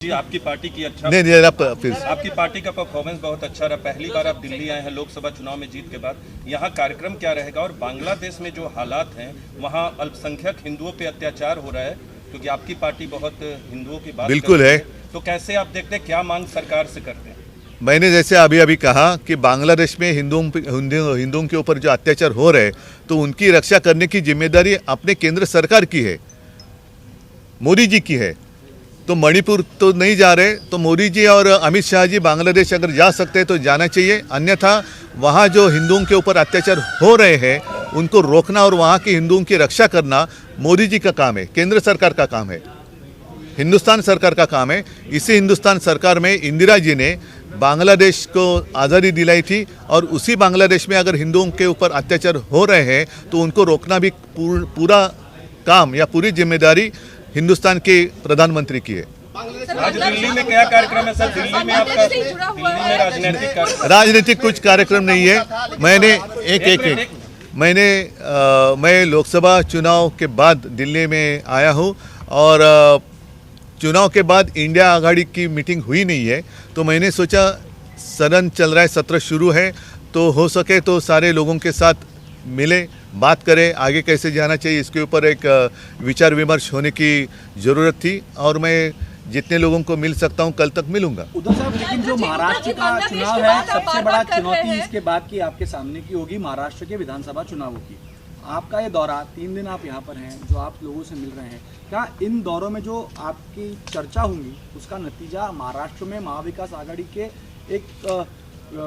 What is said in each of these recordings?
जी आपकी पार्टी की अच्छा नहीं आप फिर आपकी पार्टी का परफॉर्मेंस बहुत अच्छा रहा। पहली बार आप दिल्ली आए हैं लोकसभा चुनाव में जीत के बाद। यहाँ कार्यक्रम क्या रहेगा और बांग्लादेश में जो हालात हैं वहाँ अल्पसंख्यक हिंदुओं पे अत्याचार हो रहा है, क्योंकि आपकी पार्टी बहुत हिंदुओं की बात बिल्कुल है। तो कैसे आप देखते हैं, क्या मांग सरकार से करते हैं? मैंने जैसे अभी कहा कि बांग्लादेश में हिंदुओं के ऊपर जो अत्याचार हो रहे हैं तो उनकी रक्षा करने की जिम्मेदारी अपने केंद्र सरकार की है, मोदी जी की है। तो मणिपुर तो नहीं जा रहे, तो मोदी जी और अमित शाह जी बांग्लादेश अगर जा सकते हैं तो जाना चाहिए, अन्यथा वहाँ जो हिंदुओं के ऊपर अत्याचार हो रहे हैं उनको रोकना और वहाँ के हिंदुओं की रक्षा करना मोदी जी का काम है, केंद्र सरकार का काम है, हिंदुस्तान सरकार का काम है। इसी हिंदुस्तान सरकार में इंदिरा जी ने बांग्लादेश को आज़ादी दिलाई थी और उसी बांग्लादेश में अगर हिंदुओं के ऊपर अत्याचार हो रहे हैं तो उनको रोकना भी पूरा काम या पूरी जिम्मेदारी हिंदुस्तान के प्रधानमंत्री की है। आज दिल्ली में क्या कार्यक्रम है सर? दिल्ली में आपका राजनीतिक कुछ कार्यक्रम नहीं है। मैं लोकसभा चुनाव के बाद दिल्ली में आया हूँ और चुनाव के बाद इंडिया आघाड़ी की मीटिंग हुई नहीं है, तो मैंने सोचा सदन चल रहा है, सत्र शुरू है, तो हो सके तो सारे लोगों के साथ मिले, बात करें, आगे कैसे जाना चाहिए, इसके ऊपर एक विचार विमर्श होने की ज़रूरत थी और मैं जितने लोगों को मिल सकता हूं कल तक मिलूंगा। उद्धव साहब, लेकिन जो महाराष्ट्र का चुनाव है सबसे बड़ा चुनौती इसके बाद की आपके सामने की होगी महाराष्ट्र के विधानसभा चुनावों की। आपका ये दौरा 3 दिन आप यहाँ पर हैं, जो आप लोगों से मिल रहे हैं, क्या इन दौरों में जो आपकी चर्चा होंगी उसका नतीजा महाराष्ट्र में महाविकास आघाड़ी के एक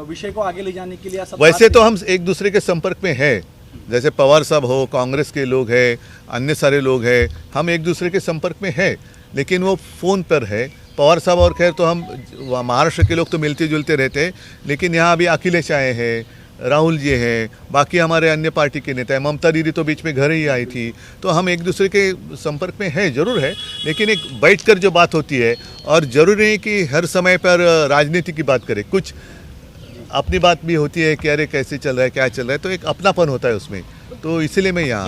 विषय को आगे ले जाने के लिए? वैसे तो हम एक दूसरे के संपर्क में है, जैसे पवार साहब हो, कांग्रेस के लोग हैं, अन्य सारे लोग हैं, हम एक दूसरे के संपर्क में है, लेकिन वो फ़ोन पर है। पवार साहब और खैर तो हम महाराष्ट्र के लोग तो मिलते जुलते रहते हैं, लेकिन यहाँ अभी अखिलेश आए हैं, राहुल जी हैं, बाकी हमारे अन्य पार्टी के नेता हैं, ममता दीदी तो बीच में घर ही आई थी, तो हम एक दूसरे के संपर्क में है, ज़रूर है, लेकिन एक बैठकर जो बात होती है, और ज़रूरी नहीं कि हर समय पर राजनीति की बात करें, कुछ अपनी बात भी होती है कि अरे कैसे चल रहा है, क्या चल रहा है, तो एक अपनापन होता है उसमें, तो इसीलिए मैं यहाँ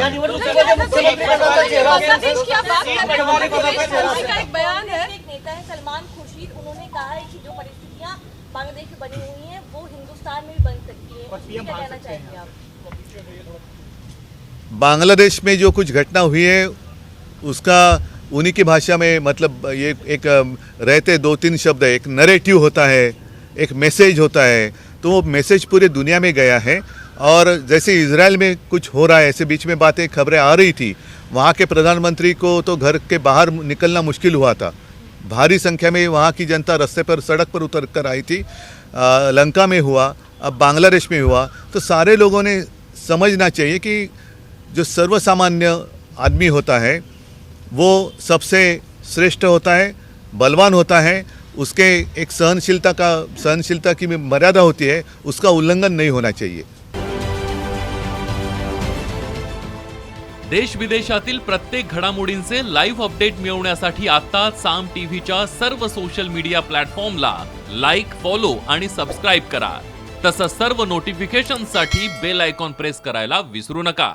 बांग्लादेश में बनी हुई हैं वो हिंदुस्तान में भी बन सकती है, क्या कहना चाहेंगे आप? बांग्लादेश में जो कुछ घटना हुई है उसका उन्हीं की भाषा में मतलब ये एक रहते 2-3 शब्द है, एक नरेटिव होता है, एक मैसेज होता है, तो वो मैसेज पूरे दुनिया में गया है। और जैसे इजराइल में कुछ हो रहा है, ऐसे बीच में बातें खबरें आ रही थी, वहाँ के प्रधानमंत्री को तो घर के बाहर निकलना मुश्किल हुआ था, भारी संख्या में वहाँ की जनता रास्ते पर सड़क पर उतर कर आई थी। लंका में हुआ, अब बांग्लादेश में हुआ, तो सारे लोगों ने समझना चाहिए कि जो सर्वसामान्य आदमी होता है वो सबसे श्रेष्ठ होता है, बलवान होता है, उसके एक सहनशीलता की मर्यादा होती है, उसका उल्लंघन नहीं होना चाहिए। देश विदेशातील प्रत्येक घडामोडींचे लाईव्ह अपडेट मिळवण्यासाठी आता साम टीव्हीच्या सर्व सोशल मीडिया प्लॅटफॉर्मला लाईक, फॉलो आणि सबस्क्राइब करा। तसंच सर्व नोटिफिकेशनसाठी बेल आयकॉन प्रेस करायला विसरू नका।